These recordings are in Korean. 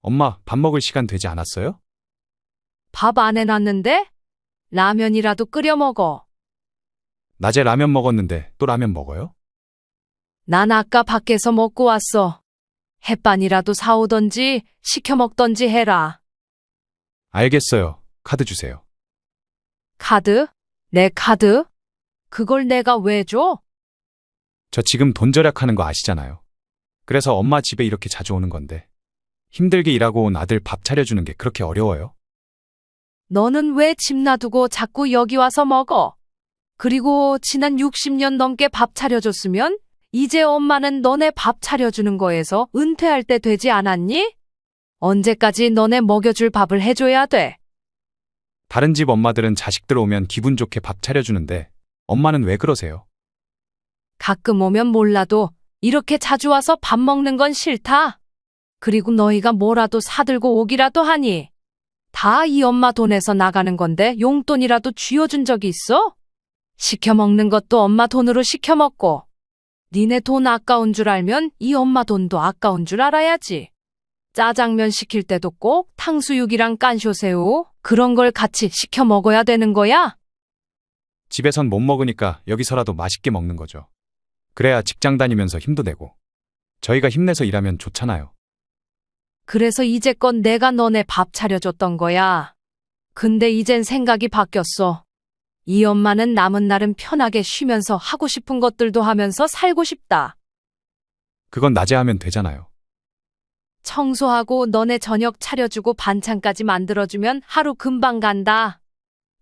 엄마, 밥 먹을 시간 되지 않았어요? 밥 안 해놨는데? 라면이라도 끓여 먹어. 낮에 라면 먹었는데 또 라면 먹어요? 난 아까 밖에서 먹고 왔어. 햇반이라도 사오던지 시켜 먹던지 해라. 알겠어요. 카드 주세요. 카드? 내 카드? 그걸 내가 왜 줘? 저 지금 돈 절약하는 거 아시잖아요. 그래서 엄마 집에 이렇게 자주 오는 건데. 힘들게 일하고 온 아들 밥 차려주는 게 그렇게 어려워요? 너는 왜 집 놔두고 자꾸 여기 와서 먹어? 그리고 지난 60년 넘게 밥 차려줬으면 이제 엄마는 너네 밥 차려주는 거에서 은퇴할 때 되지 않았니? 언제까지 너네 먹여줄 밥을 해줘야 돼? 다른 집 엄마들은 자식들 오면 기분 좋게 밥 차려주는데 엄마는 왜 그러세요? 가끔 오면 몰라도 이렇게 자주 와서 밥 먹는 건 싫다. 그리고 너희가 뭐라도 사들고 오기라도 하니 다 이 엄마 돈에서 나가는 건데 용돈이라도 쥐어준 적이 있어? 시켜 먹는 것도 엄마 돈으로 시켜 먹고 니네 돈 아까운 줄 알면 이 엄마 돈도 아까운 줄 알아야지. 짜장면 시킬 때도 꼭 탕수육이랑 깐쇼새우 그런 걸 같이 시켜 먹어야 되는 거야? 집에선 못 먹으니까 여기서라도 맛있게 먹는 거죠. 그래야 직장 다니면서 힘도 내고. 저희가 힘내서 일하면 좋잖아요. 그래서 이제껏 내가 너네 밥 차려줬던 거야. 근데 이젠 생각이 바뀌었어. 이 엄마는 남은 날은 편하게 쉬면서 하고 싶은 것들도 하면서 살고 싶다. 그건 낮에 하면 되잖아요. 청소하고 너네 저녁 차려주고 반찬까지 만들어주면 하루 금방 간다.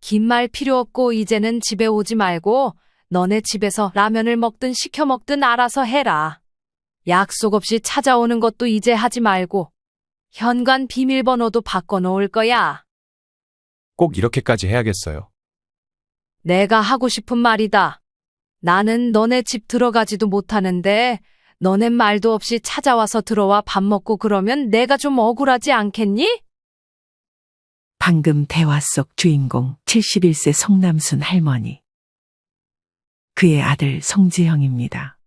긴 말 필요 없고 이제는 집에 오지 말고 너네 집에서 라면을 먹든 시켜 먹든 알아서 해라. 약속 없이 찾아오는 것도 이제 하지 말고 현관 비밀번호도 바꿔놓을 거야. 꼭 이렇게까지 해야겠어요. 내가 하고 싶은 말이다. 나는 너네 집 들어가지도 못하는데 너넨 말도 없이 찾아와서 들어와 밥 먹고 그러면 내가 좀 억울하지 않겠니? 방금 대화 속 주인공 71세 송남순 할머니. 그의 아들 송지형입니다.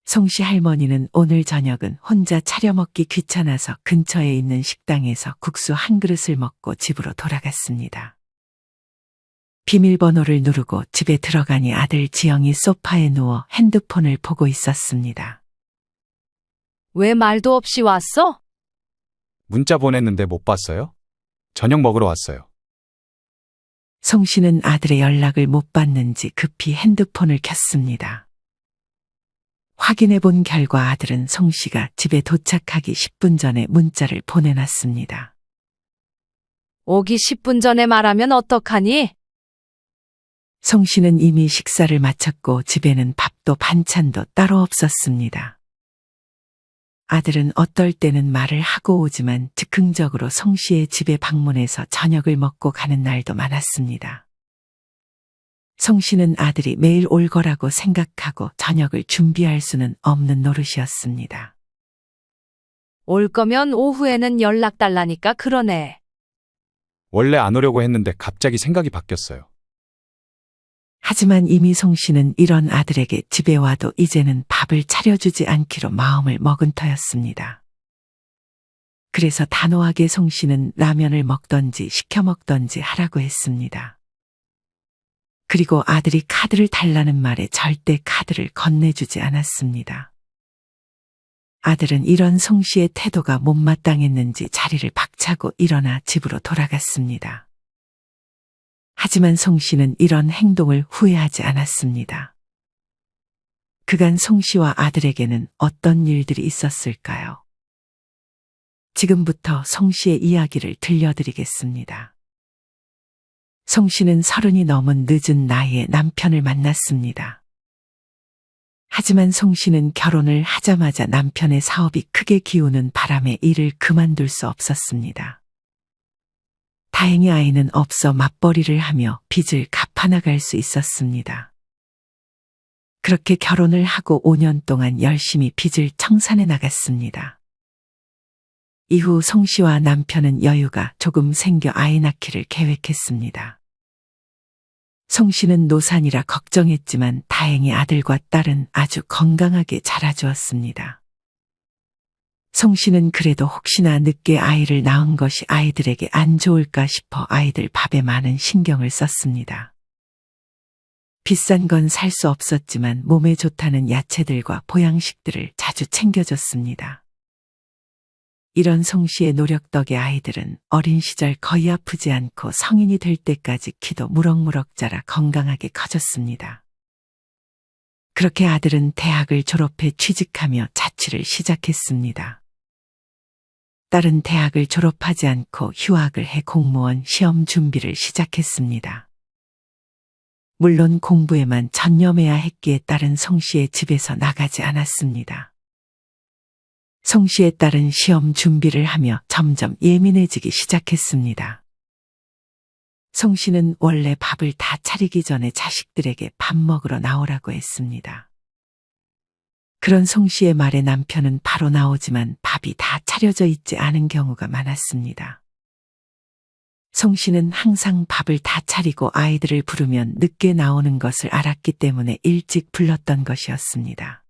송씨 할머니는 오늘 저녁은 혼자 차려 먹기 귀찮아서 근처에 있는 식당에서 국수 한 그릇을 먹고 집으로 돌아갔습니다. 비밀번호를 누르고 집에 들어가니 아들 지영이 소파에 누워 핸드폰을 보고 있었습니다. 왜 말도 없이 왔어? 문자 보냈는데 못 봤어요? 저녁 먹으러 왔어요. 송 씨는 아들의 연락을 못 받는지 급히 핸드폰을 켰습니다. 확인해 본 결과 아들은 송 씨가 집에 도착하기 10분 전에 문자를 보내놨습니다. 오기 10분 전에 말하면 어떡하니? 송 씨는 이미 식사를 마쳤고 집에는 밥도 반찬도 따로 없었습니다. 아들은 어떨 때는 말을 하고 오지만 즉흥적으로 송 씨의 집에 방문해서 저녁을 먹고 가는 날도 많았습니다. 송 씨는 아들이 매일 올 거라고 생각하고 저녁을 준비할 수는 없는 노릇이었습니다. 올 거면 오후에는 연락 달라니까 그러네. 원래 안 오려고 했는데 갑자기 생각이 바뀌었어요. 하지만 이미 송 씨는 이런 아들에게 집에 와도 이제는 밥을 차려주지 않기로 마음을 먹은 터였습니다. 그래서 단호하게 송 씨는 라면을 먹던지 시켜 먹던지 하라고 했습니다. 그리고 아들이 카드를 달라는 말에 절대 카드를 건네주지 않았습니다. 아들은 이런 송 씨의 태도가 못마땅했는지 자리를 박차고 일어나 집으로 돌아갔습니다. 하지만 송 씨는 이런 행동을 후회하지 않았습니다. 그간 송 씨와 아들에게는 어떤 일들이 있었을까요? 지금부터 송 씨의 이야기를 들려드리겠습니다. 송 씨는 30이 넘은 늦은 나이에 남편을 만났습니다. 하지만 송 씨는 결혼을 하자마자 남편의 사업이 크게 기우는 바람에 일을 그만둘 수 없었습니다. 다행히 아이는 없어 맞벌이를 하며 빚을 갚아나갈 수 있었습니다. 그렇게 결혼을 하고 5년 동안 열심히 빚을 청산해 나갔습니다. 이후 송 씨와 남편은 여유가 조금 생겨 아이 낳기를 계획했습니다. 송 씨는 노산이라 걱정했지만 다행히 아들과 딸은 아주 건강하게 자라주었습니다. 송 씨는 그래도 혹시나 늦게 아이를 낳은 것이 아이들에게 안 좋을까 싶어 아이들 밥에 많은 신경을 썼습니다. 비싼 건 살 수 없었지만 몸에 좋다는 야채들과 보양식들을 자주 챙겨줬습니다. 이런 송 씨의 노력 덕에 아이들은 어린 시절 거의 아프지 않고 성인이 될 때까지 키도 무럭무럭 자라 건강하게 커졌습니다. 그렇게 아들은 대학을 졸업해 취직하며 자취를 시작했습니다. 딸은 대학을 졸업하지 않고 휴학을 해 공무원 시험 준비를 시작했습니다. 물론 공부에만 전념해야 했기에 딸은 송 씨의 집에서 나가지 않았습니다. 송 씨의 딸은 시험 준비를 하며 점점 예민해지기 시작했습니다. 송 씨는 원래 밥을 다 차리기 전에 자식들에게 밥 먹으러 나오라고 했습니다. 그런 송 씨의 말에 남편은 바로 나오지만 밥이 다 차려져 있지 않은 경우가 많았습니다. 송 씨는 항상 밥을 다 차리고 아이들을 부르면 늦게 나오는 것을 알았기 때문에 일찍 불렀던 것이었습니다.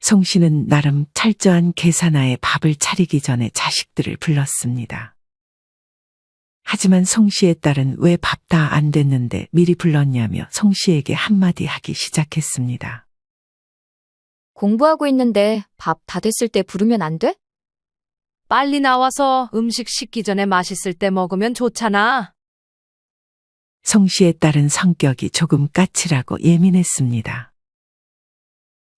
송 씨는 나름 철저한 계산하에 밥을 차리기 전에 자식들을 불렀습니다. 하지만 송 씨의 딸은 왜 밥 다 안 됐는데 미리 불렀냐며 송 씨에게 한마디 하기 시작했습니다. 공부하고 있는데 밥 다 됐을 때 부르면 안 돼? 빨리 나와서 음식 식기 전에 맛있을 때 먹으면 좋잖아. 송 씨의 딸은 성격이 조금 까칠하고 예민했습니다.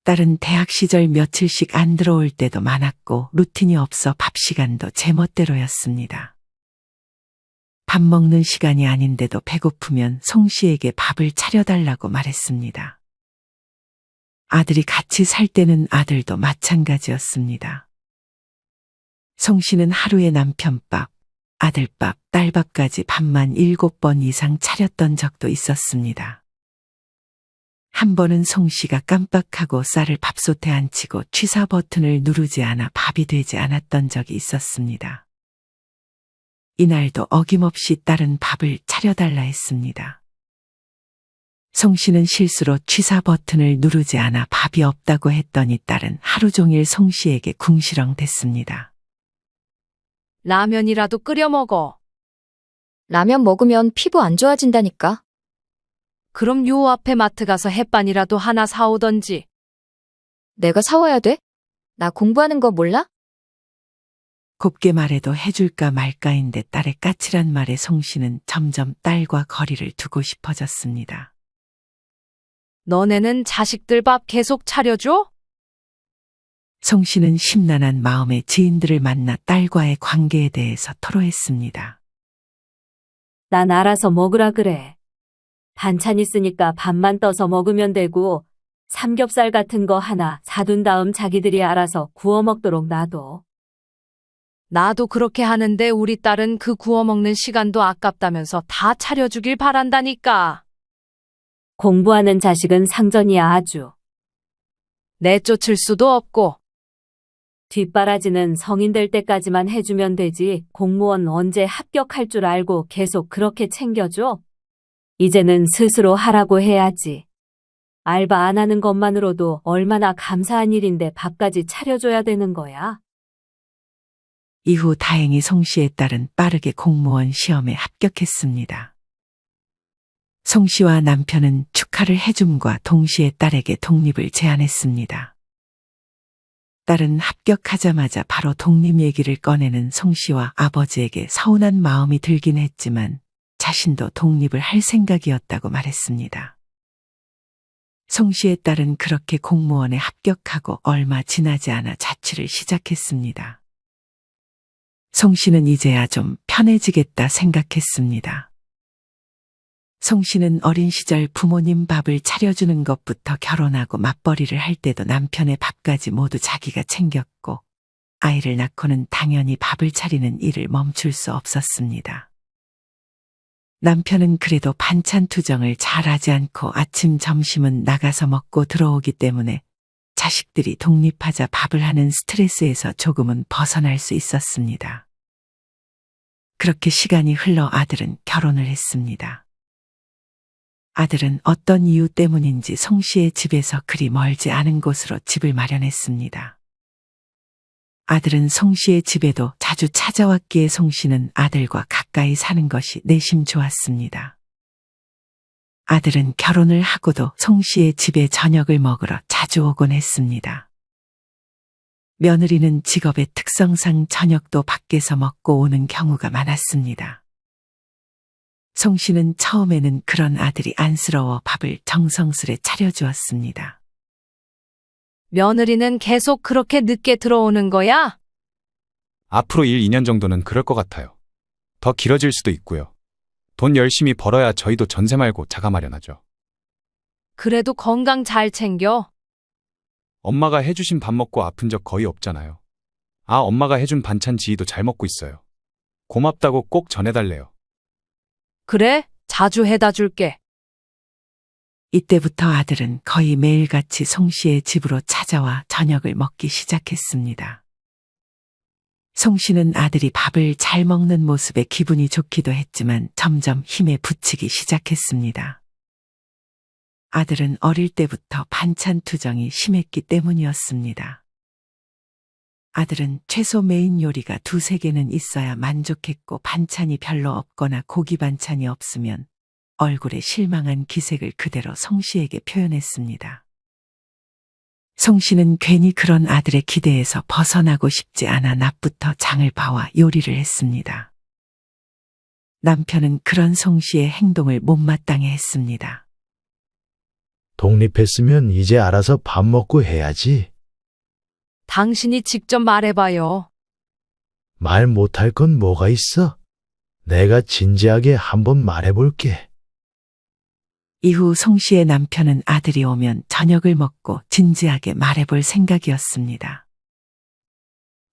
딸은 대학 시절 며칠씩 안 들어올 때도 많았고 루틴이 없어 밥 시간도 제멋대로였습니다. 밥 먹는 시간이 아닌데도 배고프면 송 씨에게 밥을 차려달라고 말했습니다. 아들이 같이 살 때는 아들도 마찬가지였습니다. 송 씨는 하루에 남편밥, 아들밥, 딸밥까지 밥만 7번 이상 차렸던 적도 있었습니다. 한 번은 송 씨가 깜빡하고 쌀을 밥솥에 안 치고 취사 버튼을 누르지 않아 밥이 되지 않았던 적이 있었습니다. 이날도 어김없이 딸은 밥을 차려달라 했습니다. 송 씨는 실수로 취사 버튼을 누르지 않아 밥이 없다고 했더니 딸은 하루 종일 송 씨에게 궁시렁댔습니다. 라면이라도 끓여 먹어. 라면 먹으면 피부 안 좋아진다니까. 그럼 요 앞에 마트 가서 햇반이라도 하나 사오던지. 내가 사와야 돼? 나 공부하는 거 몰라? 곱게 말해도 해줄까 말까인데 딸의 까칠한 말에 송 씨는 점점 딸과 거리를 두고 싶어졌습니다. 너네는 자식들 밥 계속 차려줘? 송 씨는 심란한 마음에 지인들을 만나 딸과의 관계에 대해서 토로했습니다. 난 알아서 먹으라 그래. 반찬 있으니까 밥만 떠서 먹으면 되고 삼겹살 같은 거 하나 사둔 다음 자기들이 알아서 구워 먹도록 놔둬. 나도 그렇게 하는데 우리 딸은 그 구워 먹는 시간도 아깝다면서 다 차려주길 바란다니까. 공부하는 자식은 상전이야 아주. 내쫓을 수도 없고. 뒷바라지는 성인 될 때까지만 해주면 되지 공무원 언제 합격할 줄 알고 계속 그렇게 챙겨줘? 이제는 스스로 하라고 해야지. 알바 안 하는 것만으로도 얼마나 감사한 일인데 밥까지 차려줘야 되는 거야. 이후 다행히 송 씨의 딸은 빠르게 공무원 시험에 합격했습니다. 송 씨와 남편은 축하를 해줌과 동시에 딸에게 독립을 제안했습니다. 딸은 합격하자마자 바로 독립 얘기를 꺼내는 송 씨와 아버지에게 서운한 마음이 들긴 했지만 자신도 독립을 할 생각이었다고 말했습니다. 송 씨의 딸은 그렇게 공무원에 합격하고 얼마 지나지 않아 자취를 시작했습니다. 송 씨는 이제야 좀 편해지겠다 생각했습니다. 송 씨는 어린 시절 부모님 밥을 차려주는 것부터 결혼하고 맞벌이를 할 때도 남편의 밥까지 모두 자기가 챙겼고 아이를 낳고는 당연히 밥을 차리는 일을 멈출 수 없었습니다. 남편은 그래도 반찬 투정을 잘하지 않고 아침 점심은 나가서 먹고 들어오기 때문에 자식들이 독립하자 밥을 하는 스트레스에서 조금은 벗어날 수 있었습니다. 그렇게 시간이 흘러 아들은 결혼을 했습니다. 아들은 어떤 이유 때문인지 송 씨의 집에서 그리 멀지 않은 곳으로 집을 마련했습니다. 아들은 송 씨의 집에도 자주 찾아왔기에 송 씨는 아들과 가까이 사는 것이 내심 좋았습니다. 아들은 결혼을 하고도 송 씨의 집에 저녁을 먹으러 자주 오곤 했습니다. 며느리는 직업의 특성상 저녁도 밖에서 먹고 오는 경우가 많았습니다. 송 씨는 처음에는 그런 아들이 안쓰러워 밥을 정성스레 차려주었습니다. 며느리는 계속 그렇게 늦게 들어오는 거야? 앞으로 1, 2년 정도는 그럴 것 같아요. 더 길어질 수도 있고요. 돈 열심히 벌어야 저희도 전세 말고 자가 마련하죠. 그래도 건강 잘 챙겨. 엄마가 해주신 밥 먹고 아픈 적 거의 없잖아요. 아, 엄마가 해준 반찬 지희도 잘 먹고 있어요. 고맙다고 꼭 전해달래요. 그래, 자주 해다 줄게. 이때부터 아들은 거의 매일같이 송 씨의 집으로 찾아와 저녁을 먹기 시작했습니다. 송 씨는 아들이 밥을 잘 먹는 모습에 기분이 좋기도 했지만 점점 힘에 부치기 시작했습니다. 아들은 어릴 때부터 반찬 투정이 심했기 때문이었습니다. 아들은 최소 메인 요리가 2~3개는 있어야 만족했고 반찬이 별로 없거나 고기 반찬이 없으면 얼굴에 실망한 기색을 그대로 송 씨에게 표현했습니다. 송 씨는 괜히 그런 아들의 기대에서 벗어나고 싶지 않아 낮부터 장을 봐와 요리를 했습니다. 남편은 그런 송 씨의 행동을 못마땅해 했습니다. 독립했으면 이제 알아서 밥 먹고 해야지. 당신이 직접 말해봐요. 말 못할 건 뭐가 있어? 내가 진지하게 한번 말해볼게. 이후 송 씨의 남편은 아들이 오면 저녁을 먹고 진지하게 말해볼 생각이었습니다.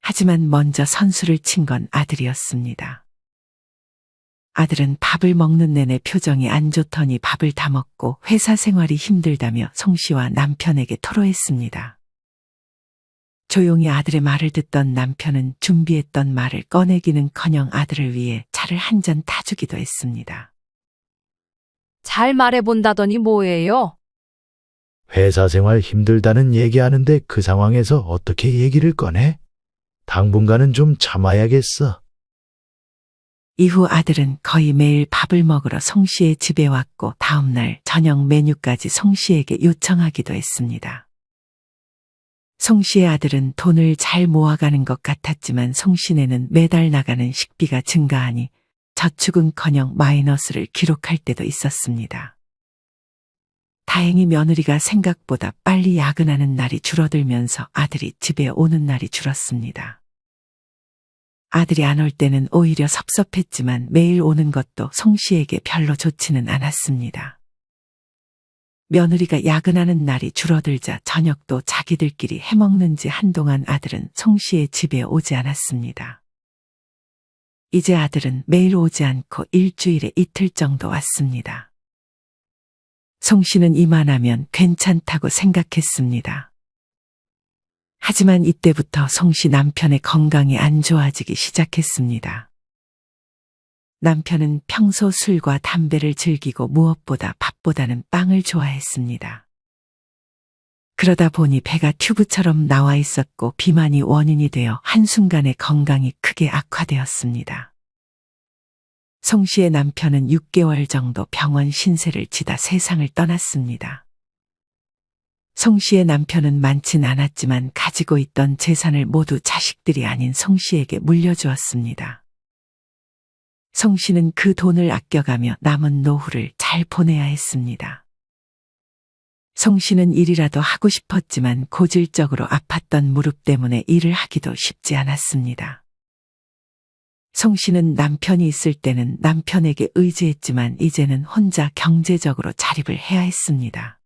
하지만 먼저 선수를 친 건 아들이었습니다. 아들은 밥을 먹는 내내 표정이 안 좋더니 밥을 다 먹고 회사 생활이 힘들다며 송 씨와 남편에게 토로했습니다. 조용히 아들의 말을 듣던 남편은 준비했던 말을 꺼내기는커녕 아들을 위해 차를 한 잔 타주기도 했습니다. 잘 말해본다더니 뭐예요? 회사 생활 힘들다는 얘기하는데 그 상황에서 어떻게 얘기를 꺼내? 당분간은 좀 참아야겠어. 이후 아들은 거의 매일 밥을 먹으러 송 씨의 집에 왔고 다음날 저녁 메뉴까지 송 씨에게 요청하기도 했습니다. 송 씨의 아들은 돈을 잘 모아가는 것 같았지만 송 씨네는 매달 나가는 식비가 증가하니 저축은커녕 마이너스를 기록할 때도 있었습니다. 다행히 며느리가 생각보다 빨리 야근하는 날이 줄어들면서 아들이 집에 오는 날이 줄었습니다. 아들이 안 올 때는 오히려 섭섭했지만 매일 오는 것도 송 씨에게 별로 좋지는 않았습니다. 며느리가 야근하는 날이 줄어들자 저녁도 자기들끼리 해먹는지 한동안 아들은 송 씨의 집에 오지 않았습니다. 이제 아들은 매일 오지 않고 일주일에 이틀 정도 왔습니다. 송 씨는 이만하면 괜찮다고 생각했습니다. 하지만 이때부터 송 씨 남편의 건강이 안 좋아지기 시작했습니다. 남편은 평소 술과 담배를 즐기고 무엇보다 밥보다는 빵을 좋아했습니다. 그러다 보니 배가 튜브처럼 나와 있었고 비만이 원인이 되어 한순간에 건강이 크게 악화되었습니다. 송 씨의 남편은 6개월 정도 병원 신세를 지다 세상을 떠났습니다. 송 씨의 남편은 많진 않았지만 가지고 있던 재산을 모두 자식들이 아닌 송 씨에게 물려주었습니다. 송 씨는 그 돈을 아껴가며 남은 노후를 잘 보내야 했습니다. 송 씨는 일이라도 하고 싶었지만 고질적으로 아팠던 무릎 때문에 일을 하기도 쉽지 않았습니다. 송 씨는 남편이 있을 때는 남편에게 의지했지만 이제는 혼자 경제적으로 자립을 해야 했습니다.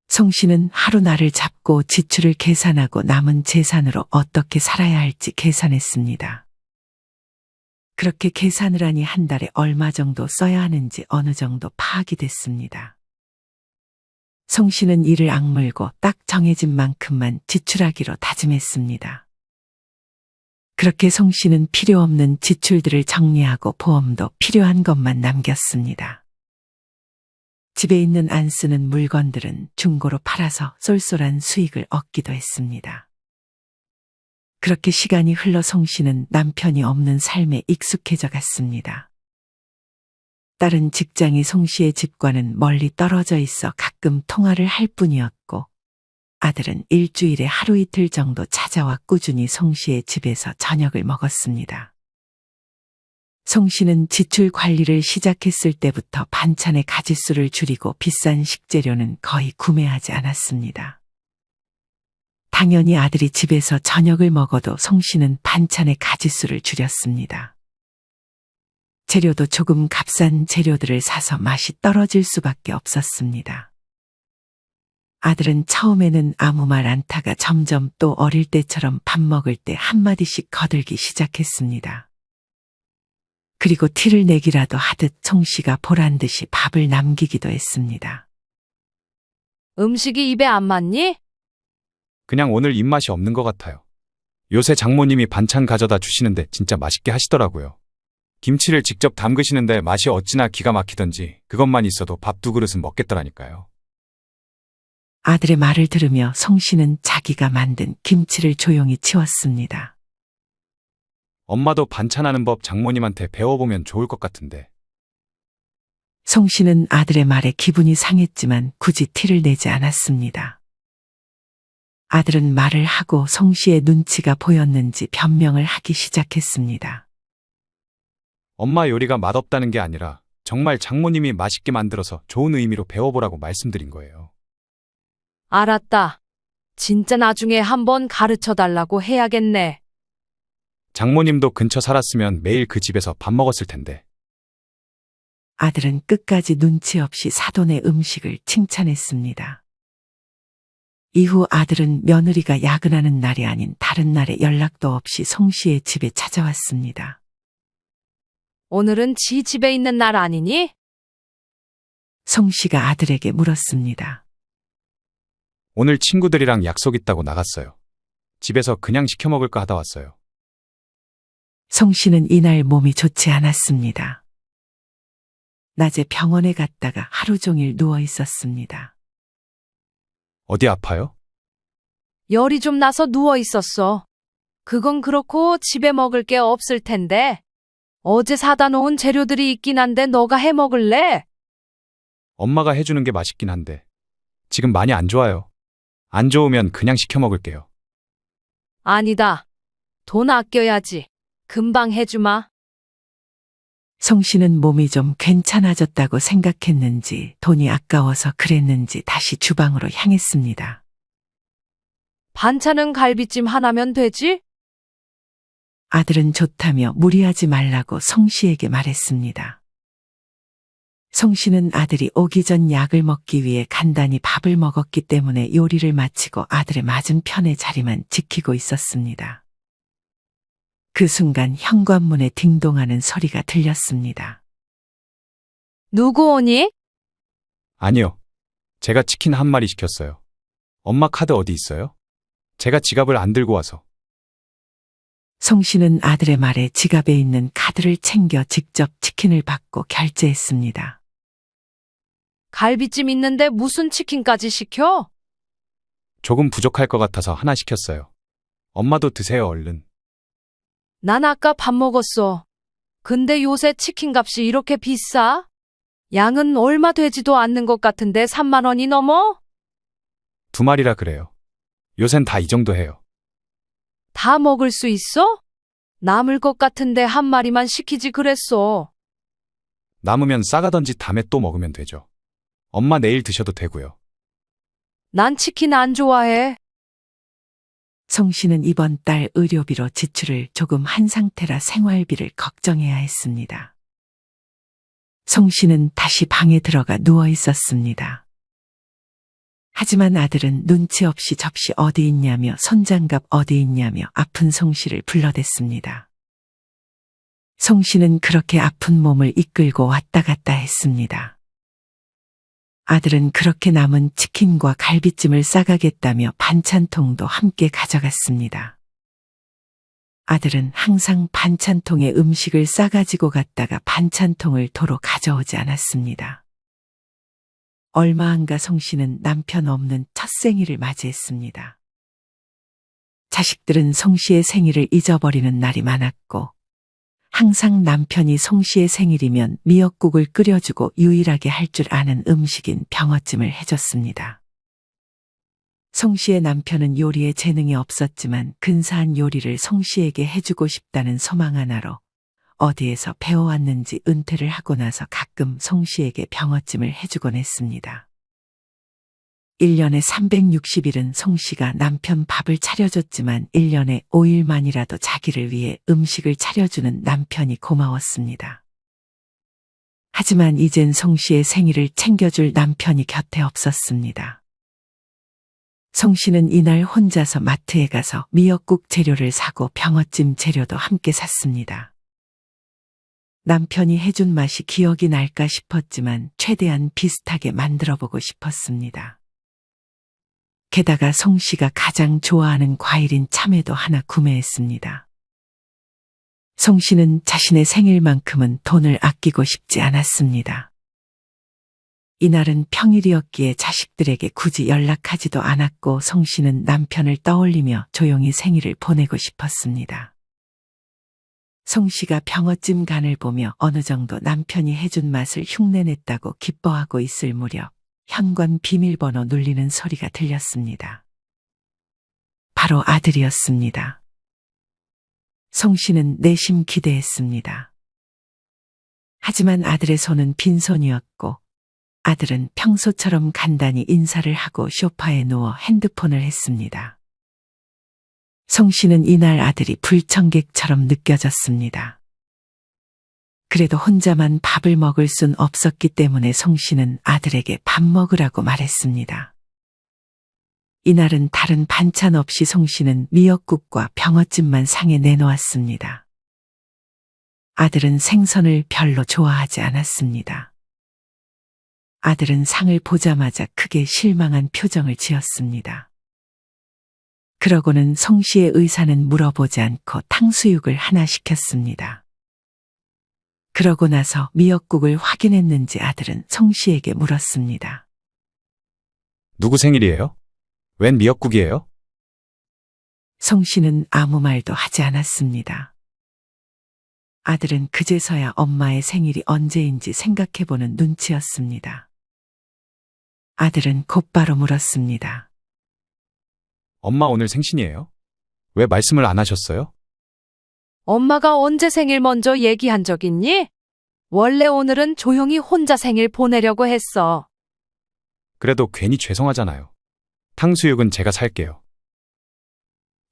송 씨는 하루날을 잡고 지출을 계산하고 남은 재산으로 어떻게 살아야 할지 계산했습니다. 그렇게 계산을 하니 한 달에 얼마 정도 써야 하는지 어느 정도 파악이 됐습니다. 송 씨는 이를 악물고 딱 정해진 만큼만 지출하기로 다짐했습니다. 그렇게 송 씨는 필요 없는 지출들을 정리하고 보험도 필요한 것만 남겼습니다. 집에 있는 안 쓰는 물건들은 중고로 팔아서 쏠쏠한 수익을 얻기도 했습니다. 그렇게 시간이 흘러 송 씨는 남편이 없는 삶에 익숙해져 갔습니다. 딸은 직장이 송 씨의 집과는 멀리 떨어져 있어 가끔 통화를 할 뿐이었고, 아들은 일주일에 하루 이틀 정도 찾아와 꾸준히 송 씨의 집에서 저녁을 먹었습니다. 송 씨는 지출 관리를 시작했을 때부터 반찬의 가짓수를 줄이고 비싼 식재료는 거의 구매하지 않았습니다. 당연히 아들이 집에서 저녁을 먹어도 송 씨는 반찬의 가짓수를 줄였습니다. 재료도 조금 값싼 재료들을 사서 맛이 떨어질 수밖에 없었습니다. 아들은 처음에는 아무 말 않다가 점점 또 어릴 때처럼 밥 먹을 때 한마디씩 거들기 시작했습니다. 그리고 티를 내기라도 하듯 송 씨가 보란 듯이 밥을 남기기도 했습니다. 음식이 입에 안 맞니? 그냥 오늘 입맛이 없는 것 같아요. 요새 장모님이 반찬 가져다 주시는데 진짜 맛있게 하시더라고요. 김치를 직접 담그시는데 맛이 어찌나 기가 막히던지 그것만 있어도 밥 2그릇은 먹겠더라니까요. 아들의 말을 들으며 송 씨는 자기가 만든 김치를 조용히 치웠습니다. 엄마도 반찬하는 법 장모님한테 배워보면 좋을 것 같은데. 송 씨는 아들의 말에 기분이 상했지만 굳이 티를 내지 않았습니다. 아들은 말을 하고 송 씨의 눈치가 보였는지 변명을 하기 시작했습니다. 엄마 요리가 맛없다는 게 아니라 정말 장모님이 맛있게 만들어서 좋은 의미로 배워보라고 말씀드린 거예요. 알았다. 진짜 나중에 한번 가르쳐 달라고 해야겠네. 장모님도 근처 살았으면 매일 그 집에서 밥 먹었을 텐데. 아들은 끝까지 눈치 없이 사돈의 음식을 칭찬했습니다. 이후 아들은 며느리가 야근하는 날이 아닌 다른 날에 연락도 없이 송 씨의 집에 찾아왔습니다. 오늘은 지 집에 있는 날 아니니? 송 씨가 아들에게 물었습니다. 오늘 친구들이랑 약속 있다고 나갔어요. 집에서 그냥 시켜 먹을까 하다 왔어요. 송 씨는 이날 몸이 좋지 않았습니다. 낮에 병원에 갔다가 하루 종일 누워 있었습니다. 어디 아파요? 열이 좀 나서 누워 있었어. 그건 그렇고 집에 먹을 게 없을 텐데. 어제 사다 놓은 재료들이 있긴 한데 너가 해 먹을래? 엄마가 해주는 게 맛있긴 한데 지금 많이 안 좋아요. 안 좋으면 그냥 시켜 먹을게요. 아니다. 돈 아껴야지. 금방 해주마. 송 씨는 몸이 좀 괜찮아졌다고 생각했는지 돈이 아까워서 그랬는지 다시 주방으로 향했습니다. 반찬은 갈비찜 하나면 되지? 아들은 좋다며 무리하지 말라고 송 씨에게 말했습니다. 송 씨는 아들이 오기 전 약을 먹기 위해 간단히 밥을 먹었기 때문에 요리를 마치고 아들의 맞은편의 자리만 지키고 있었습니다. 그 순간 현관문에 딩동하는 소리가 들렸습니다. 누구 오니? 아니요. 제가 치킨 한 마리 시켰어요. 엄마 카드 어디 있어요? 제가 지갑을 안 들고 와서. 송 씨는 아들의 말에 지갑에 있는 카드를 챙겨 직접 치킨을 받고 결제했습니다. 갈비찜 있는데 무슨 치킨까지 시켜? 조금 부족할 것 같아서 하나 시켰어요. 엄마도 드세요, 얼른. 난 아까 밥 먹었어. 근데 요새 치킨 값이 이렇게 비싸? 양은 얼마 되지도 않는 것 같은데 3만 원이 넘어? 2마리라 그래요. 요샌 다 이 정도 해요. 다 먹을 수 있어? 남을 것 같은데 한 마리만 시키지 그랬어. 남으면 싸가던지 다음에 또 먹으면 되죠. 엄마 내일 드셔도 되고요. 난 치킨 안 좋아해. 송 씨는 이번 달 의료비로 지출을 조금 한 상태라 생활비를 걱정해야 했습니다. 송 씨는 다시 방에 들어가 누워 있었습니다. 하지만 아들은 눈치 없이 접시 어디 있냐며 손장갑 어디 있냐며 아픈 송 씨를 불러댔습니다. 송 씨는 그렇게 아픈 몸을 이끌고 왔다 갔다 했습니다. 아들은 그렇게 남은 치킨과 갈비찜을 싸가겠다며 반찬통도 함께 가져갔습니다. 아들은 항상 반찬통에 음식을 싸가지고 갔다가 반찬통을 도로 가져오지 않았습니다. 얼마 안 가 송 씨는 남편 없는 첫 생일을 맞이했습니다. 자식들은 송 씨의 생일을 잊어버리는 날이 많았고, 항상 남편이 송 씨의 생일이면 미역국을 끓여주고 유일하게 할 줄 아는 음식인 병어찜을 해줬습니다. 송 씨의 남편은 요리에 재능이 없었지만 근사한 요리를 송 씨에게 해주고 싶다는 소망 하나로 어디에서 배워왔는지 은퇴를 하고 나서 가끔 송 씨에게 병어찜을 해주곤 했습니다. 1년에 360일은 송 씨가 남편 밥을 차려줬지만 1년에 5일만이라도 자기를 위해 음식을 차려주는 남편이 고마웠습니다. 하지만 이젠 송 씨의 생일을 챙겨줄 남편이 곁에 없었습니다. 송 씨는 이날 혼자서 마트에 가서 미역국 재료를 사고 병어찜 재료도 함께 샀습니다. 남편이 해준 맛이 기억이 날까 싶었지만 최대한 비슷하게 만들어보고 싶었습니다. 게다가 송 씨가 가장 좋아하는 과일인 참외도 하나 구매했습니다. 송 씨는 자신의 생일만큼은 돈을 아끼고 싶지 않았습니다. 이날은 평일이었기에 자식들에게 굳이 연락하지도 않았고 송 씨는 남편을 떠올리며 조용히 생일을 보내고 싶었습니다. 송 씨가 병어찜 간을 보며 어느 정도 남편이 해준 맛을 흉내냈다고 기뻐하고 있을 무렵 현관 비밀번호 눌리는 소리가 들렸습니다. 바로 아들이었습니다. 송 씨는 내심 기대했습니다. 하지만 아들의 손은 빈손이었고 아들은 평소처럼 간단히 인사를 하고 소파에 누워 핸드폰을 했습니다. 송 씨는 이날 아들이 불청객처럼 느껴졌습니다. 그래도 혼자만 밥을 먹을 순 없었기 때문에 송 씨는 아들에게 밥 먹으라고 말했습니다. 이날은 다른 반찬 없이 송 씨는 미역국과 병어찜만 상에 내놓았습니다. 아들은 생선을 별로 좋아하지 않았습니다. 아들은 상을 보자마자 크게 실망한 표정을 지었습니다. 그러고는 송 씨의 의사는 물어보지 않고 탕수육을 하나 시켰습니다. 그러고 나서 미역국을 확인했는지 아들은 송 씨에게 물었습니다. 누구 생일이에요? 웬 미역국이에요? 송 씨는 아무 말도 하지 않았습니다. 아들은 그제서야 엄마의 생일이 언제인지 생각해보는 눈치였습니다. 아들은 곧바로 물었습니다. 엄마 오늘 생신이에요? 왜 말씀을 안 하셨어요? 엄마가 언제 생일 먼저 얘기한 적 있니? 원래 오늘은 조용히 혼자 생일 보내려고 했어. 그래도 괜히 죄송하잖아요. 탕수육은 제가 살게요.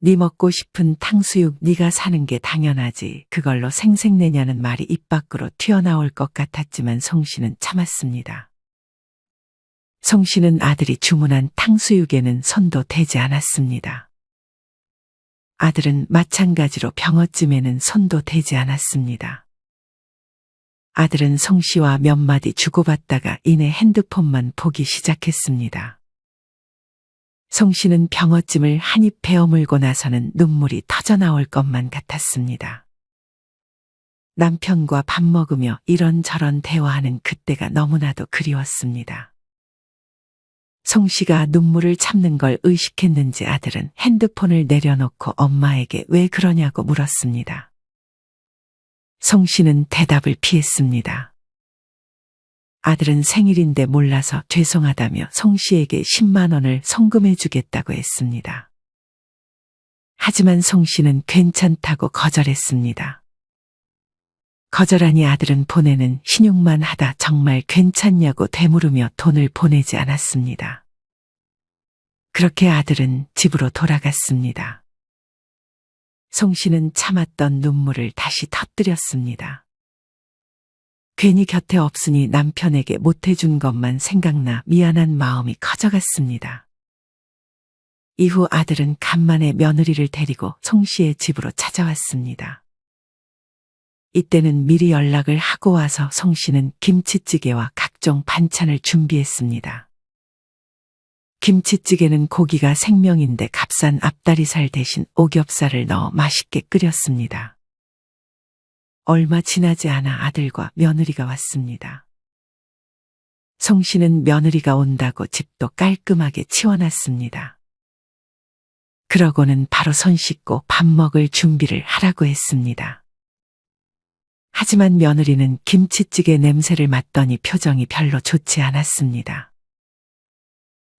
네 먹고 싶은 탕수육 네가 사는 게 당연하지. 그걸로 생색내냐는 말이 입 밖으로 튀어나올 것 같았지만 송 씨는 참았습니다. 송 씨는 아들이 주문한 탕수육에는 손도 대지 않았습니다. 아들은 마찬가지로 병어찜에는 손도 대지 않았습니다. 아들은 송 씨와 몇 마디 주고받다가 이내 핸드폰만 보기 시작했습니다. 송 씨는 병어찜을 한 입 베어물고 나서는 눈물이 터져나올 것만 같았습니다. 남편과 밥 먹으며 이런저런 대화하는 그때가 너무나도 그리웠습니다. 송 씨가 눈물을 참는 걸 의식했는지 아들은 핸드폰을 내려놓고 엄마에게 왜 그러냐고 물었습니다. 송 씨는 대답을 피했습니다. 아들은 생일인데 몰라서 죄송하다며 송 씨에게 10만 원을 송금해 주겠다고 했습니다. 하지만 송 씨는 괜찮다고 거절했습니다. 거절하니 아들은 보내는 신용만 하다 정말 괜찮냐고 되물으며 돈을 보내지 않았습니다. 그렇게 아들은 집으로 돌아갔습니다. 송 씨는 참았던 눈물을 다시 터뜨렸습니다. 괜히 곁에 없으니 남편에게 못해준 것만 생각나 미안한 마음이 커져갔습니다. 이후 아들은 간만에 며느리를 데리고 송 씨의 집으로 찾아왔습니다. 이때는 미리 연락을 하고 와서 송 씨는 김치찌개와 각종 반찬을 준비했습니다. 김치찌개는 고기가 생명인데 값싼 앞다리살 대신 오겹살을 넣어 맛있게 끓였습니다. 얼마 지나지 않아 아들과 며느리가 왔습니다. 송 씨는 며느리가 온다고 집도 깔끔하게 치워놨습니다. 그러고는 바로 손 씻고 밥 먹을 준비를 하라고 했습니다. 하지만 며느리는 김치찌개 냄새를 맡더니 표정이 별로 좋지 않았습니다.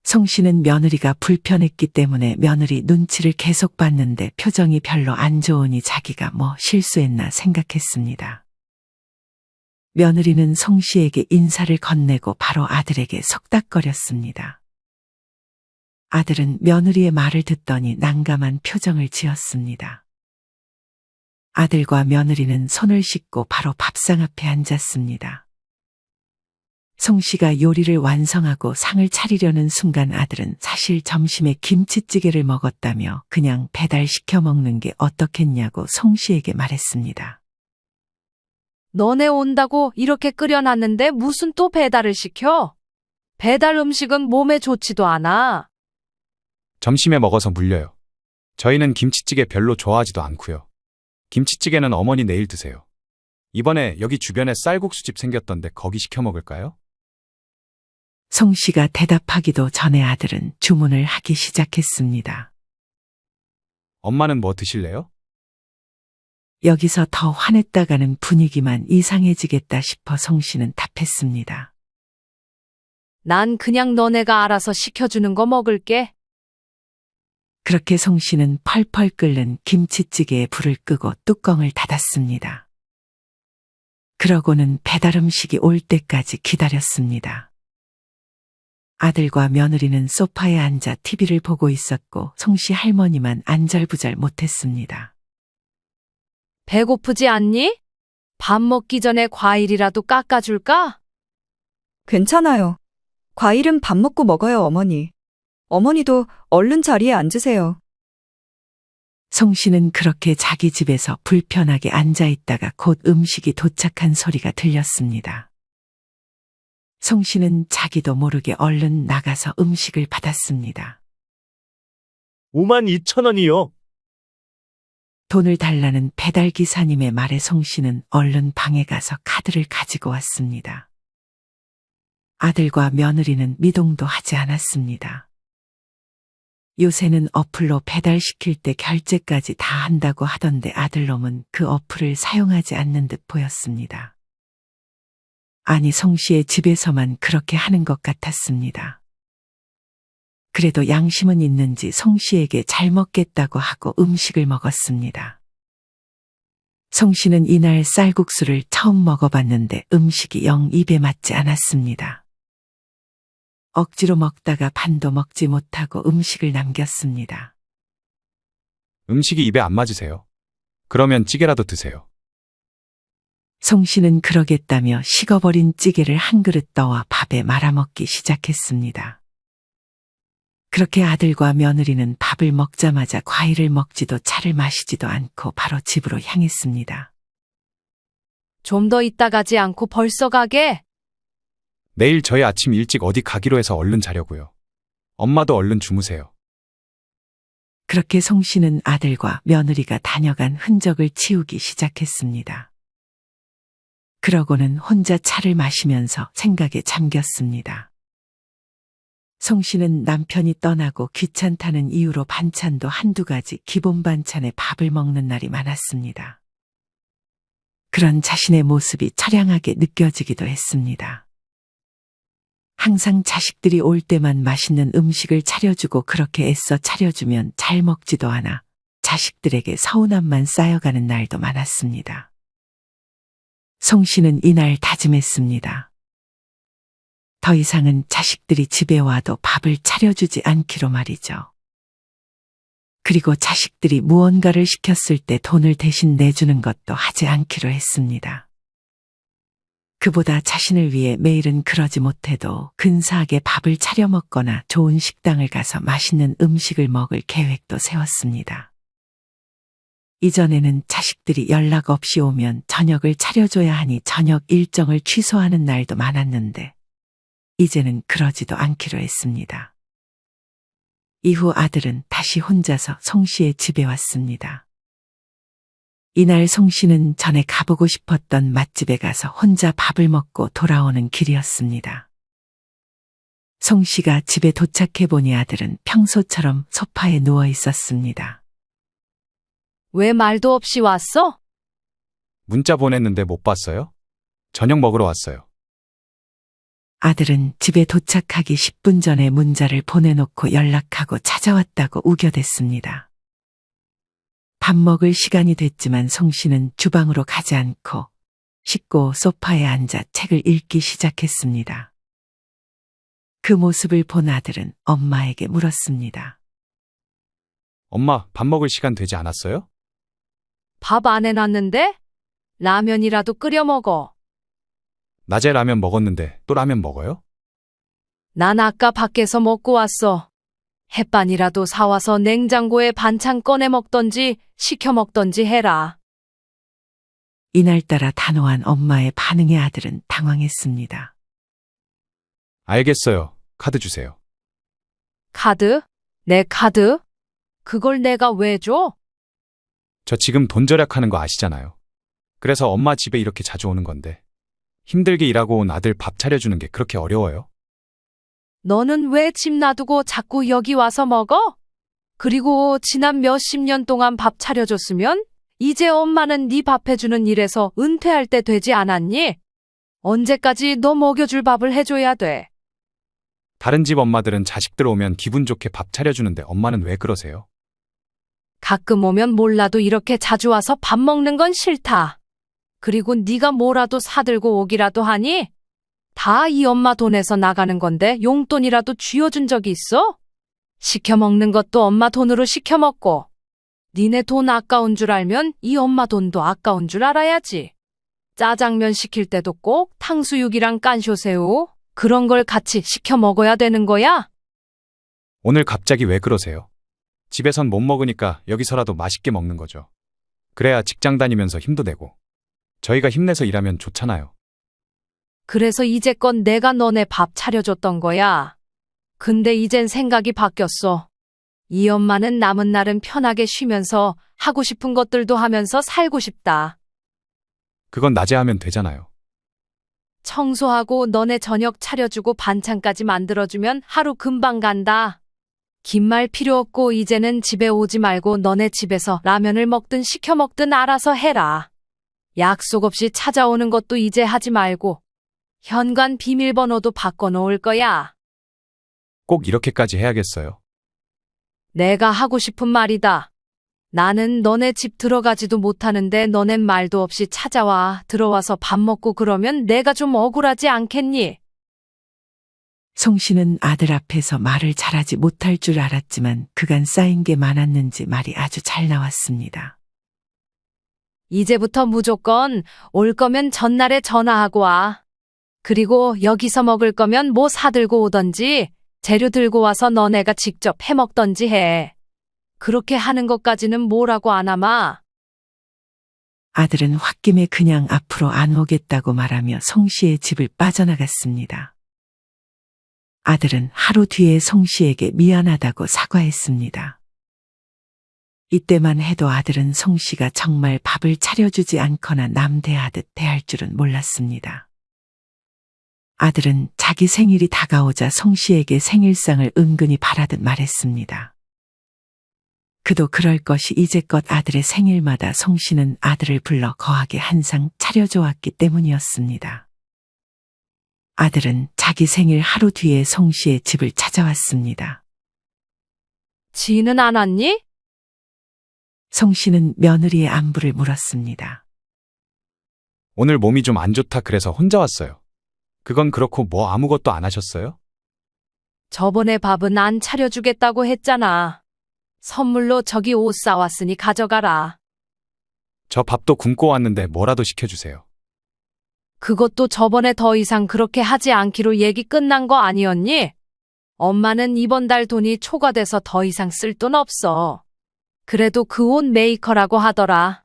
송 씨는 며느리가 불편했기 때문에 며느리 눈치를 계속 봤는데 표정이 별로 안 좋으니 자기가 뭐 실수했나 생각했습니다. 며느리는 송 씨에게 인사를 건네고 바로 아들에게 속닥거렸습니다. 아들은 며느리의 말을 듣더니 난감한 표정을 지었습니다. 아들과 며느리는 손을 씻고 바로 밥상 앞에 앉았습니다. 송 씨가 요리를 완성하고 상을 차리려는 순간 아들은 사실 점심에 김치찌개를 먹었다며 그냥 배달시켜 먹는 게 어떻겠냐고 송 씨에게 말했습니다. 너네 온다고 이렇게 끓여놨는데 무슨 또 배달을 시켜? 배달 음식은 몸에 좋지도 않아. 점심에 먹어서 물려요. 저희는 김치찌개 별로 좋아하지도 않고요. 김치찌개는 어머니 내일 드세요. 이번에 여기 주변에 쌀국수집 생겼던데 거기 시켜 먹을까요? 송 씨가 대답하기도 전에 아들은 주문을 하기 시작했습니다. 엄마는 뭐 드실래요? 여기서 더 화냈다가는 분위기만 이상해지겠다 싶어 송 씨는 답했습니다. 난 그냥 너네가 알아서 시켜주는 거 먹을게. 그렇게 송 씨는 펄펄 끓는 김치찌개에 불을 끄고 뚜껑을 닫았습니다. 그러고는 배달 음식이 올 때까지 기다렸습니다. 아들과 며느리는 소파에 앉아 TV를 보고 있었고 송 씨 할머니만 안절부절 못했습니다. 배고프지 않니? 밥 먹기 전에 과일이라도 깎아줄까? 괜찮아요. 과일은 밥 먹고 먹어요, 어머니. 어머니도 얼른 자리에 앉으세요. 송 씨는 그렇게 자기 집에서 불편하게 앉아 있다가 곧 음식이 도착한 소리가 들렸습니다. 송 씨는 자기도 모르게 얼른 나가서 음식을 받았습니다. 52,000원이요. 돈을 달라는 배달 기사님의 말에 송 씨는 얼른 방에 가서 카드를 가지고 왔습니다. 아들과 며느리는 미동도 하지 않았습니다. 요새는 어플로 배달시킬 때 결제까지 다 한다고 하던데 아들놈은 그 어플을 사용하지 않는 듯 보였습니다. 아니, 송 씨의 집에서만 그렇게 하는 것 같았습니다. 그래도 양심은 있는지 송 씨에게 잘 먹겠다고 하고 음식을 먹었습니다. 송 씨는 이날 쌀국수를 처음 먹어봤는데 음식이 영 입에 맞지 않았습니다. 억지로 먹다가 반도 먹지 못하고 음식을 남겼습니다. 음식이 입에 안 맞으세요? 그러면 찌개라도 드세요. 송 씨는 그러겠다며 식어버린 찌개를 한 그릇 떠와 밥에 말아먹기 시작했습니다. 그렇게 아들과 며느리는 밥을 먹자마자 과일을 먹지도 차를 마시지도 않고 바로 집으로 향했습니다. 좀 더 있다 가지 않고 벌써 가게? 내일 저희 아침 일찍 어디 가기로 해서 얼른 자려고요. 엄마도 얼른 주무세요. 그렇게 송 씨는 아들과 며느리가 다녀간 흔적을 치우기 시작했습니다. 그러고는 혼자 차를 마시면서 생각에 잠겼습니다. 송 씨는 남편이 떠나고 귀찮다는 이유로 반찬도 한두 가지 기본 반찬에 밥을 먹는 날이 많았습니다. 그런 자신의 모습이 처량하게 느껴지기도 했습니다. 항상 자식들이 올 때만 맛있는 음식을 차려주고 그렇게 애써 차려주면 잘 먹지도 않아 자식들에게 서운함만 쌓여가는 날도 많았습니다. 송 씨는 이날 다짐했습니다. 더 이상은 자식들이 집에 와도 밥을 차려주지 않기로 말이죠. 그리고 자식들이 무언가를 시켰을 때 돈을 대신 내주는 것도 하지 않기로 했습니다. 그보다 자신을 위해 매일은 그러지 못해도 근사하게 밥을 차려 먹거나 좋은 식당을 가서 맛있는 음식을 먹을 계획도 세웠습니다. 이전에는 자식들이 연락 없이 오면 저녁을 차려줘야 하니 저녁 일정을 취소하는 날도 많았는데 이제는 그러지도 않기로 했습니다. 이후 아들은 다시 혼자서 송 씨의 집에 왔습니다. 이날 송 씨는 전에 가보고 싶었던 맛집에 가서 혼자 밥을 먹고 돌아오는 길이었습니다. 송 씨가 집에 도착해 보니 아들은 평소처럼 소파에 누워 있었습니다. 왜 말도 없이 왔어? 문자 보냈는데 못 봤어요? 저녁 먹으러 왔어요. 아들은 집에 도착하기 10분 전에 문자를 보내놓고 연락하고 찾아왔다고 우겨댔습니다. 밥 먹을 시간이 됐지만 송 씨는 주방으로 가지 않고 씻고 소파에 앉아 책을 읽기 시작했습니다. 그 모습을 본 아들은 엄마에게 물었습니다. 엄마, 밥 먹을 시간 되지 않았어요? 밥 안 해놨는데? 라면이라도 끓여 먹어. 낮에 라면 먹었는데 또 라면 먹어요? 난 아까 밖에서 먹고 왔어. 햇반이라도 사와서 냉장고에 반찬 꺼내 먹던지 시켜 먹던지 해라. 이날따라 단호한 엄마의 반응에 아들은 당황했습니다. 알겠어요. 카드 주세요. 카드? 내 카드? 그걸 내가 왜 줘? 저 지금 돈 절약하는 거 아시잖아요. 그래서 엄마 집에 이렇게 자주 오는 건데. 힘들게 일하고 온 아들 밥 차려주는 게 그렇게 어려워요? 너는 왜 집 놔두고 자꾸 여기 와서 먹어? 그리고 지난 몇십 년 동안 밥 차려줬으면 이제 엄마는 네 밥 해주는 일에서 은퇴할 때 되지 않았니? 언제까지 너 먹여줄 밥을 해줘야 돼? 다른 집 엄마들은 자식들 오면 기분 좋게 밥 차려주는데 엄마는 왜 그러세요? 가끔 오면 몰라도 이렇게 자주 와서 밥 먹는 건 싫다. 그리고 네가 뭐라도 사들고 오기라도 하니? 다 이 엄마 돈에서 나가는 건데 용돈이라도 쥐어준 적이 있어? 시켜 먹는 것도 엄마 돈으로 시켜 먹고. 니네 돈 아까운 줄 알면 이 엄마 돈도 아까운 줄 알아야지. 짜장면 시킬 때도 꼭 탕수육이랑 깐쇼새우 그런 걸 같이 시켜 먹어야 되는 거야? 오늘 갑자기 왜 그러세요? 집에선 못 먹으니까 여기서라도 맛있게 먹는 거죠. 그래야 직장 다니면서 힘도 내고. 저희가 힘내서 일하면 좋잖아요. 그래서 이제껏 내가 너네 밥 차려줬던 거야. 근데 이젠 생각이 바뀌었어. 이 엄마는 남은 날은 편하게 쉬면서 하고 싶은 것들도 하면서 살고 싶다. 그건 낮에 하면 되잖아요. 청소하고 너네 저녁 차려주고 반찬까지 만들어주면 하루 금방 간다. 긴 말 필요 없고 이제는 집에 오지 말고 너네 집에서 라면을 먹든 시켜 먹든 알아서 해라. 약속 없이 찾아오는 것도 이제 하지 말고 현관 비밀번호도 바꿔놓을 거야. 꼭 이렇게까지 해야겠어요? 내가 하고 싶은 말이다. 나는 너네 집 들어가지도 못하는데 너넨 말도 없이 찾아와 들어와서 밥 먹고 그러면 내가 좀 억울하지 않겠니? 송 씨는 아들 앞에서 말을 잘하지 못할 줄 알았지만 그간 쌓인 게 많았는지 말이 아주 잘 나왔습니다. 이제부터 무조건 올 거면 전날에 전화하고 와. 그리고 여기서 먹을 거면 뭐 사들고 오던지 재료 들고 와서 너네가 직접 해 먹던지 해. 그렇게 하는 것까지는 뭐라고 안 하마. 아들은 홧김에 그냥 앞으로 안 오겠다고 말하며 송 씨의 집을 빠져나갔습니다. 아들은 하루 뒤에 송 씨에게 미안하다고 사과했습니다. 이때만 해도 아들은 송 씨가 정말 밥을 차려주지 않거나 남대하듯 대할 줄은 몰랐습니다. 아들은 자기 생일이 다가오자 송 씨에게 생일상을 은근히 바라듯 말했습니다. 그도 그럴 것이 이제껏 아들의 생일마다 송 씨는 아들을 불러 거하게 한 상 차려줘 왔기 때문이었습니다. 아들은 자기 생일 하루 뒤에 송 씨의 집을 찾아왔습니다. 지는 안 왔니? 송 씨는 며느리의 안부를 물었습니다. 오늘 몸이 좀 안 좋다 그래서 혼자 왔어요. 그건 그렇고 뭐 아무것도 안 하셨어요? 저번에 밥은 안 차려주겠다고 했잖아. 선물로 저기 옷 싸왔으니 가져가라. 저 밥도 굶고 왔는데 뭐라도 시켜주세요. 그것도 저번에 더 이상 그렇게 하지 않기로 얘기 끝난 거 아니었니? 엄마는 이번 달 돈이 초과돼서 더 이상 쓸 돈 없어. 그래도 그 옷 메이커라고 하더라.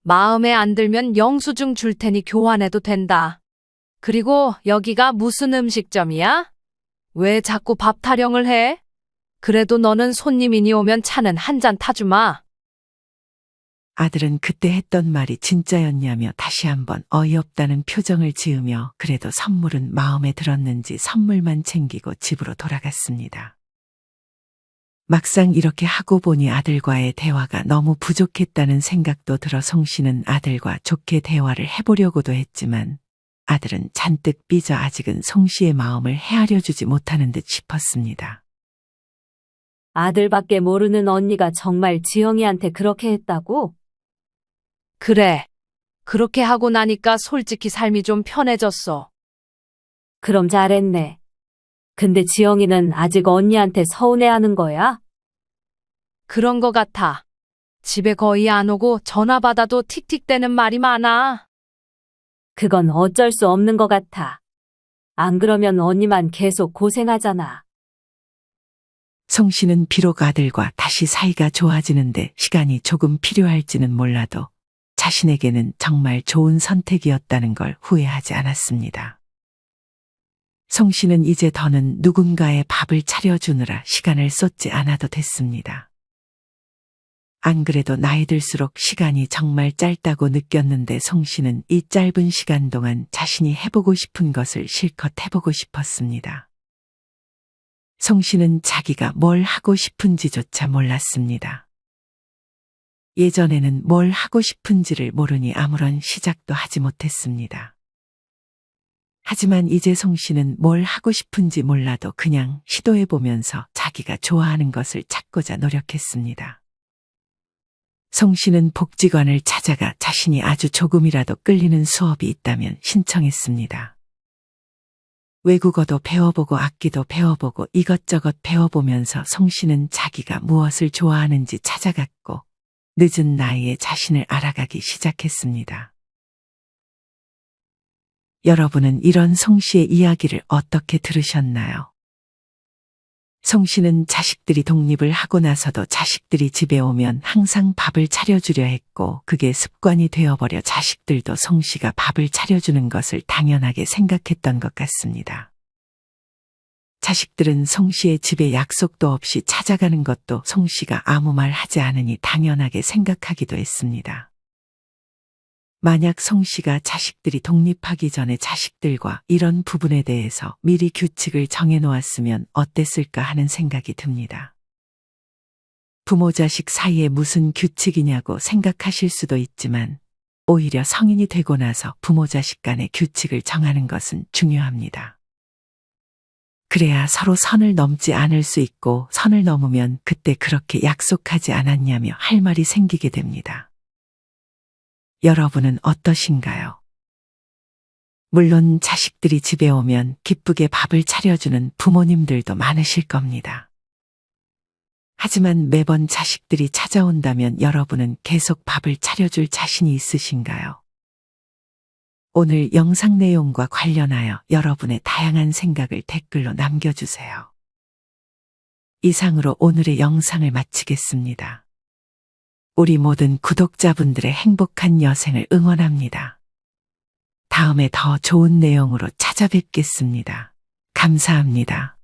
마음에 안 들면 영수증 줄 테니 교환해도 된다. 그리고 여기가 무슨 음식점이야? 왜 자꾸 밥 타령을 해? 그래도 너는 손님이니 오면 차는 한 잔 타주마. 아들은 그때 했던 말이 진짜였냐며 다시 한번 어이없다는 표정을 지으며 그래도 선물은 마음에 들었는지 선물만 챙기고 집으로 돌아갔습니다. 막상 이렇게 하고 보니 아들과의 대화가 너무 부족했다는 생각도 들어 송 씨는 아들과 좋게 대화를 해보려고도 했지만 아들은 잔뜩 삐져 아직은 송 씨의 마음을 헤아려 주지 못하는 듯 싶었습니다. 아들밖에 모르는 언니가 정말 지영이한테 그렇게 했다고? 그래. 그렇게 하고 나니까 솔직히 삶이 좀 편해졌어. 그럼 잘했네. 근데 지영이는 아직 언니한테 서운해하는 거야? 그런 거 같아. 집에 거의 안 오고 전화 받아도 틱틱대는 말이 많아. 그건 어쩔 수 없는 것 같아. 안 그러면 언니만 계속 고생하잖아. 송 씨는 비록 아들과 다시 사이가 좋아지는데 시간이 조금 필요할지는 몰라도 자신에게는 정말 좋은 선택이었다는 걸 후회하지 않았습니다. 송 씨는 이제 더는 누군가의 밥을 차려주느라 시간을 쏟지 않아도 됐습니다. 안 그래도 나이 들수록 시간이 정말 짧다고 느꼈는데 송 씨는 이 짧은 시간 동안 자신이 해보고 싶은 것을 실컷 해보고 싶었습니다. 송 씨는 자기가 뭘 하고 싶은지조차 몰랐습니다. 예전에는 뭘 하고 싶은지를 모르니 아무런 시작도 하지 못했습니다. 하지만 이제 송 씨는 뭘 하고 싶은지 몰라도 그냥 시도해보면서 자기가 좋아하는 것을 찾고자 노력했습니다. 송 씨는 복지관을 찾아가 자신이 아주 조금이라도 끌리는 수업이 있다면 신청했습니다. 외국어도 배워보고 악기도 배워보고 이것저것 배워보면서 송 씨는 자기가 무엇을 좋아하는지 찾아갔고 늦은 나이에 자신을 알아가기 시작했습니다. 여러분은 이런 송 씨의 이야기를 어떻게 들으셨나요? 송 씨는 자식들이 독립을 하고 나서도 자식들이 집에 오면 항상 밥을 차려주려 했고 그게 습관이 되어버려 자식들도 송 씨가 밥을 차려주는 것을 당연하게 생각했던 것 같습니다. 자식들은 송 씨의 집에 약속도 없이 찾아가는 것도 송 씨가 아무 말 하지 않으니 당연하게 생각하기도 했습니다. 만약 송 씨가 자식들이 독립하기 전에 자식들과 이런 부분에 대해서 미리 규칙을 정해놓았으면 어땠을까 하는 생각이 듭니다. 부모 자식 사이에 무슨 규칙이냐고 생각하실 수도 있지만 오히려 성인이 되고 나서 부모 자식 간의 규칙을 정하는 것은 중요합니다. 그래야 서로 선을 넘지 않을 수 있고 선을 넘으면 그때 그렇게 약속하지 않았냐며 할 말이 생기게 됩니다. 여러분은 어떠신가요? 물론 자식들이 집에 오면 기쁘게 밥을 차려주는 부모님들도 많으실 겁니다. 하지만 매번 자식들이 찾아온다면 여러분은 계속 밥을 차려줄 자신이 있으신가요? 오늘 영상 내용과 관련하여 여러분의 다양한 생각을 댓글로 남겨주세요. 이상으로 오늘의 영상을 마치겠습니다. 우리 모든 구독자분들의 행복한 여생을 응원합니다. 다음에 더 좋은 내용으로 찾아뵙겠습니다. 감사합니다.